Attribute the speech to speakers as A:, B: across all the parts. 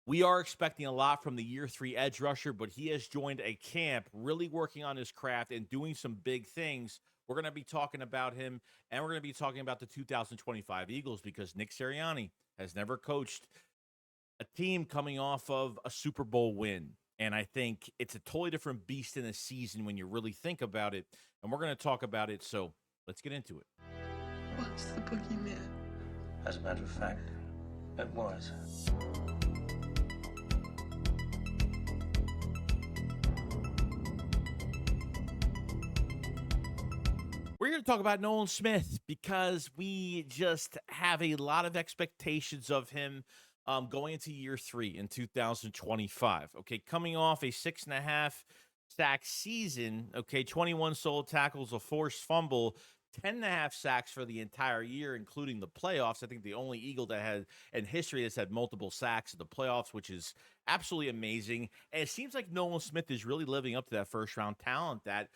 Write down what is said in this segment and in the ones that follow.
A: We are expecting a lot from the year 3 edge rusher, but he has joined a camp really working on his craft and doing some big things. We're going to be talking about him, and we're going to be talking about the 2025 Eagles because Nick Sirianni has never coached a team coming off of a Super Bowl win. And I think it's a totally different beast in a season when you really think about it. And we're going to talk about it. So let's get into it.
B: What's the boogeyman?
C: As a matter of fact, it was.
A: We're here to talk about Nolan Smith because we just have a lot of expectations of him going into year 3 in 2025. Okay, coming off a 6.5 sack season. Okay, 21 solo tackles, a forced fumble, 10.5 sacks for the entire year, including the playoffs. I think the only Eagle that had in history that's had multiple sacks in the playoffs, which is absolutely amazing. And it seems like Nolan Smith is really living up to that first round talent that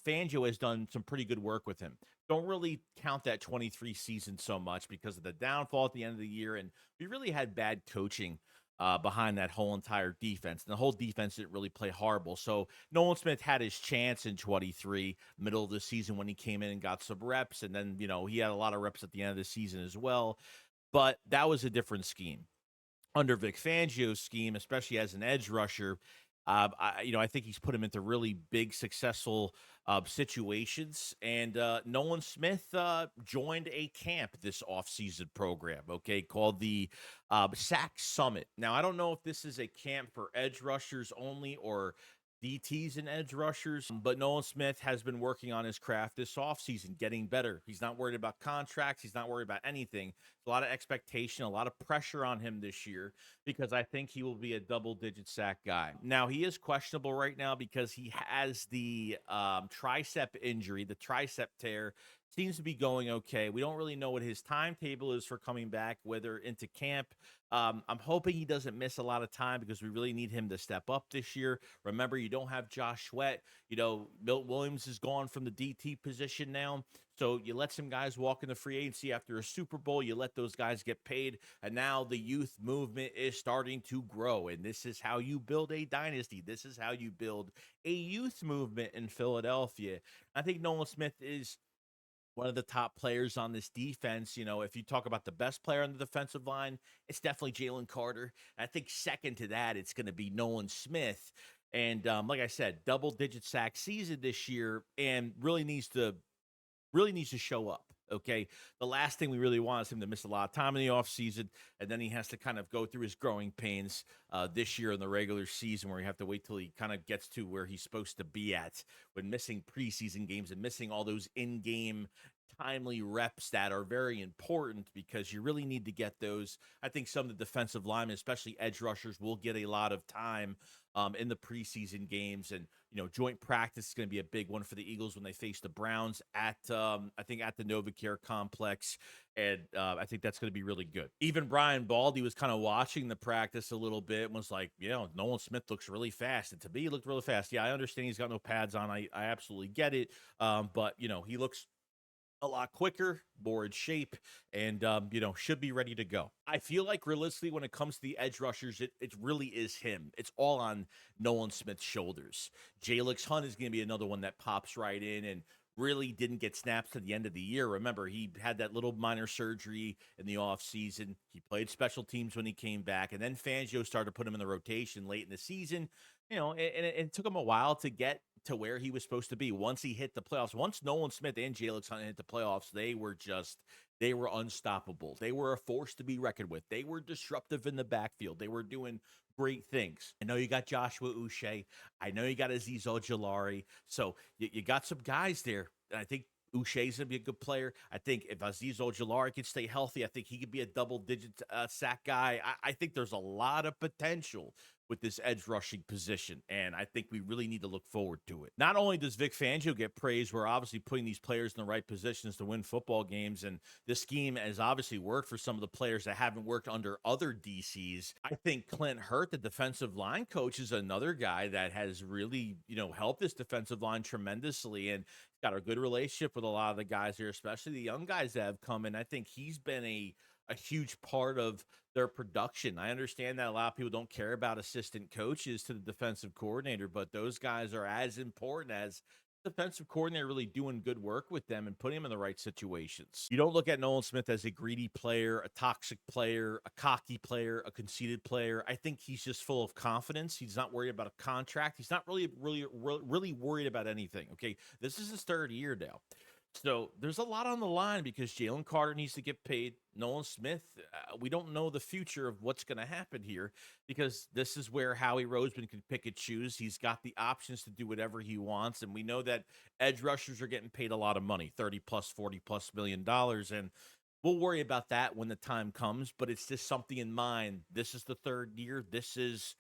A: Fangio has done some pretty good work with him. Don't really count that 23 season so much because of the downfall at the end of the year. And we really had bad coaching behind that whole entire defense. And the whole defense didn't really play horrible. So Nolan Smith had his chance in 23, middle of the season when he came in and got some reps. And then, he had a lot of reps at the end of the season as well. But that was a different scheme. Under Vic Fangio's scheme, especially as an edge rusher, I think he's put him into really big, successful situations. And Nolan Smith joined a camp this offseason program, okay, called the Sack Summit. Now, I don't know if this is a camp for edge rushers only or DTs and edge rushers, but Nolan Smith has been working on his craft this offseason, getting better. He's not worried about contracts. He's not worried about anything. There's a lot of expectation, a lot of pressure on him this year because I think he will be a double-digit sack guy. Now, he is questionable right now because he has the tricep injury, the tricep tear. Seems to be going okay. We don't really know what his timetable is for coming back, whether into camp. I'm hoping he doesn't miss a lot of time because we really need him to step up this year. Remember, you don't have Josh Sweat. Milt Williams is gone from the DT position now. So you let some guys walk in the free agency after a Super Bowl. You let those guys get paid. And now the youth movement is starting to grow. And this is how you build a dynasty. This is how you build a youth movement in Philadelphia. I think Nolan Smith is one of the top players on this defense. If you talk about the best player on the defensive line, it's definitely Jalen Carter. I think second to that, it's going to be Nolan Smith. And like I said, double-digit sack season this year, and really needs to show up. Okay. The last thing we really want is him to miss a lot of time in the offseason, and then he has to kind of go through his growing pains this year in the regular season where you have to wait till he kind of gets to where he's supposed to be at when missing preseason games and missing all those in-game timely reps that are very important because you really need to get those. I think some of the defensive linemen, especially edge rushers, will get a lot of time in the preseason games. And, joint practice is going to be a big one for the Eagles when they face the Browns at the NovaCare complex. And I think that's going to be really good. Even Brian Baldy was kind of watching the practice a little bit and was like, Nolan Smith looks really fast. And to me, he looked really fast. Yeah, I understand he's got no pads on. I absolutely get it. But, he looks a lot quicker, more in shape, and should be ready to go. I feel like realistically, when it comes to the edge rushers, it really is him. It's all on Nolan Smith's shoulders. Jalix Hunt is going to be another one that pops right in and really didn't get snaps to the end of the year. Remember, he had that little minor surgery in the offseason. He played special teams when he came back, and then Fangio started to put him in the rotation late in the season. And it took him a while to get to where he was supposed to be. Once he hit the playoffs, once Nolan Smith and Jalix Hunt hit the playoffs, they were unstoppable. They were a force to be reckoned with. They were disruptive in the backfield. They were doing great things. I know you got Joshua Uche. I know you got Azeez Ojulari. So you got some guys there. And I think Uche's going to be a good player. I think if Azeez Ojulari can stay healthy, I think he could be a double-digit sack guy. I think there's a lot of potential with this edge rushing position, and I think we really need to look forward to it. Not only does Vic Fangio get praise, we're obviously putting these players in the right positions to win football games, and this scheme has obviously worked for some of the players that haven't worked under other DCs. I think Clint Hurt, the defensive line coach, is another guy that has really, helped this defensive line tremendously, and got a good relationship with a lot of the guys here, especially the young guys that have come in. I think he's been a a huge part of their production. I understand that a lot of people don't care about assistant coaches to the defensive coordinator, but those guys are as important as defensive coordinator really doing good work with them and putting them in the right situations. You don't look at Nolan Smith as a greedy player, a toxic player, a cocky player, a conceited player. I think he's just full of confidence. He's not worried about a contract. He's not really worried about anything. Okay. This is his third year now. So there's a lot on the line because Jalen Carter needs to get paid. Nolan Smith, we don't know the future of what's going to happen here because this is where Howie Roseman can pick and choose. He's got the options to do whatever he wants. And we know that edge rushers are getting paid a lot of money, 30 plus, 40 plus million dollars. And we'll worry about that when the time comes. But it's just something in mind. This is the third year. This is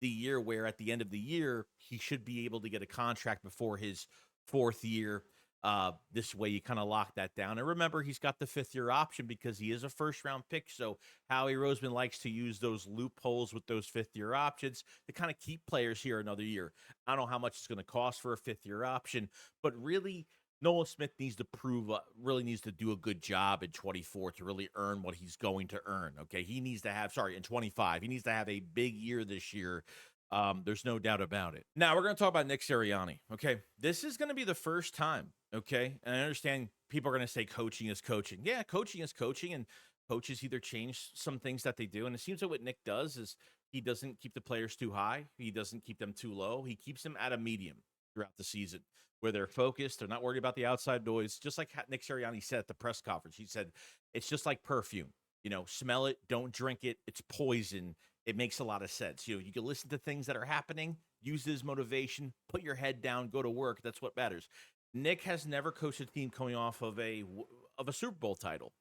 A: the year where at the end of the year, he should be able to get a contract before his fourth year. This way you kind of lock that down. And remember, he's got the fifth-year option because he is a first-round pick. So Howie Roseman likes to use those loopholes with those fifth-year options to kind of keep players here another year. I don't know how much it's going to cost for a fifth-year option, but really, Nolan Smith needs to prove, really needs to do a good job in 24 to really earn what he's going to earn. Okay, he needs to have, in 25, he needs to have a big year this year. There's no doubt about it. Now we're going to talk about Nick Sirianni. Okay. This is going to be the first time. Okay. And I understand people are going to say coaching is coaching. Yeah. Coaching is coaching, and coaches either change some things that they do. And it seems like what Nick does is he doesn't keep the players too high. He doesn't keep them too low. He keeps them at a medium throughout the season where they're focused. They're not worried about the outside noise. Just like Nick Sirianni said at the press conference, he said, it's just like perfume, smell it, don't drink it. It's poison. It makes a lot of sense. You can listen to things that are happening, use it as motivation, put your head down, go to work. That's what matters. Nick has never coached a team coming off of a Super Bowl title.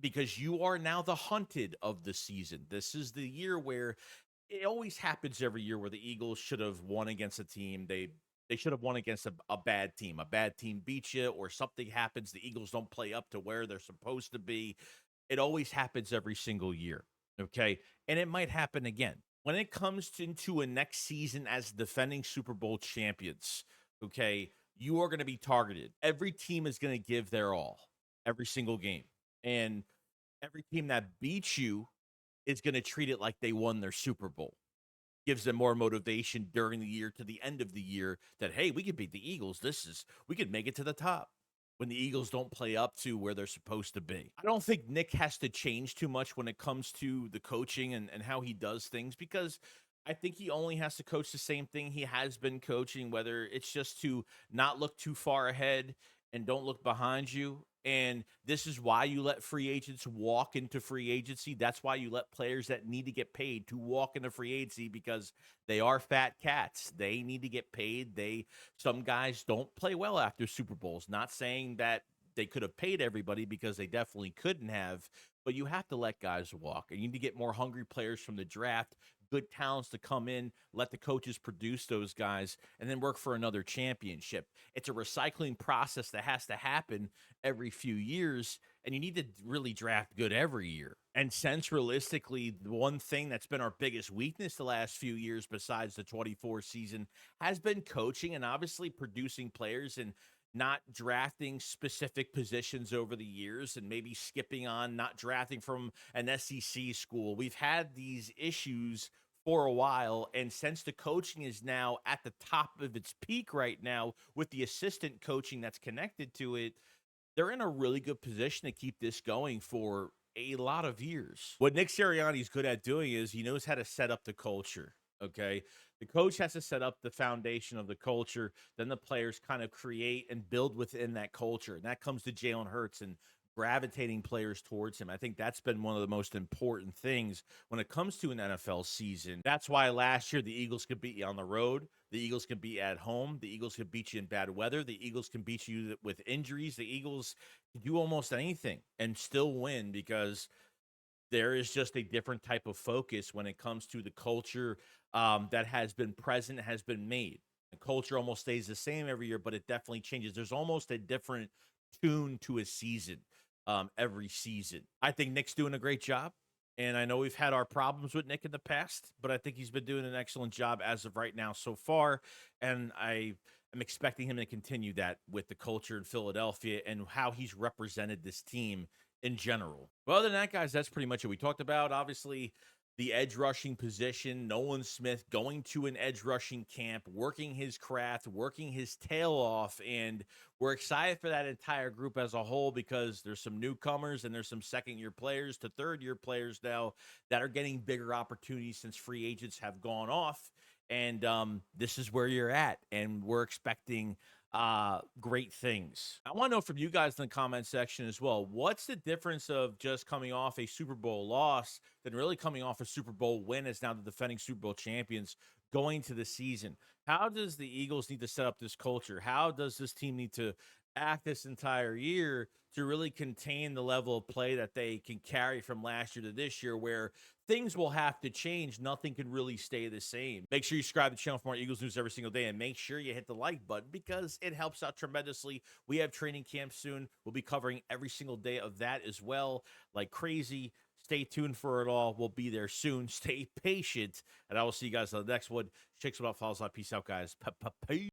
A: Because you are now the hunted of the season. This is the year where it always happens every year where the Eagles should have won against a team. They should have won against a bad team. A bad team beats you or something happens. The Eagles don't play up to where they're supposed to be. It always happens every single year. Okay. And it might happen again. When it comes into a next season as defending Super Bowl champions, okay, you are going to be targeted. Every team is going to give their all every single game. And every team that beats you is going to treat it like they won their Super Bowl. Gives them more motivation during the year to the end of the year that, hey, we could beat the Eagles. We could make it to the top when the Eagles don't play up to where they're supposed to be. I don't think Nick has to change too much when it comes to the coaching and how he does things, because I think he only has to coach the same thing he has been coaching, whether it's just to not look too far ahead and don't look behind you. And this is why you let free agents walk into free agency. That's why you let players that need to get paid to walk into free agency, because they are fat cats. They need to get paid. Some guys don't play well after Super Bowls. Not saying that they could have paid everybody, because they definitely couldn't have, but you have to let guys walk. And you need to get more hungry players from the draft, good talents to come in, let the coaches produce those guys, and then work for another championship. It's a recycling process that has to happen every few years, and you need to really draft good every year. And since realistically, the one thing that's been our biggest weakness the last few years, besides the 24 season, has been coaching and obviously producing players and not drafting specific positions over the years, and maybe skipping on not drafting from an SEC school. We've had these issues for a while, and since the coaching is now at the top of its peak right now with the assistant coaching that's connected to it, they're in a really good position to keep this going for a lot of years. What Nick Sirianni is good at doing is he knows how to set up the culture. Okay. The coach has to set up the foundation of the culture. Then the players kind of create and build within that culture. And that comes to Jalen Hurts and gravitating players towards him. I think that's been one of the most important things when it comes to an NFL season. That's why last year the Eagles could beat you on the road. The Eagles can be at home. The Eagles can beat you in bad weather. The Eagles can beat you with injuries. The Eagles can do almost anything and still win, because there is just a different type of focus when it comes to the culture that has been present, has been made. The culture almost stays the same every year, but it definitely changes. There's almost a different tune to a season every season. I think Nick's doing a great job. And I know we've had our problems with Nick in the past, but I think he's been doing an excellent job as of right now so far. And I am expecting him to continue that with the culture in Philadelphia and how he's represented this team in general. Well, other than that, guys, that's pretty much it. We talked about, obviously, the edge rushing position, Nolan Smith going to an edge rushing camp, working his craft, working his tail off. And we're excited for that entire group as a whole because there's some newcomers and there's some second-year players to third-year players now that are getting bigger opportunities since free agents have gone off. And this is where you're at. And we're expecting great things. I want to know from you guys in the comment section as well, what's the difference of just coming off a Super Bowl loss than really coming off a Super Bowl win as now the defending Super Bowl champions going to the season? How does the Eagles need to set up this culture? How does this team need to act this entire year to really contain the level of play that they can carry from last year to this year, where things will have to change? Nothing can really stay the same. Make sure you subscribe to the channel for more Eagles news every single day, and make sure you hit the like button because it helps out tremendously. We have training camp soon. We'll be covering every single day of that as well, like crazy. Stay tuned for it all. We'll be there soon. Stay patient, and I will see you guys on the next one. Shakes about, follows out. Peace out, guys. Peace.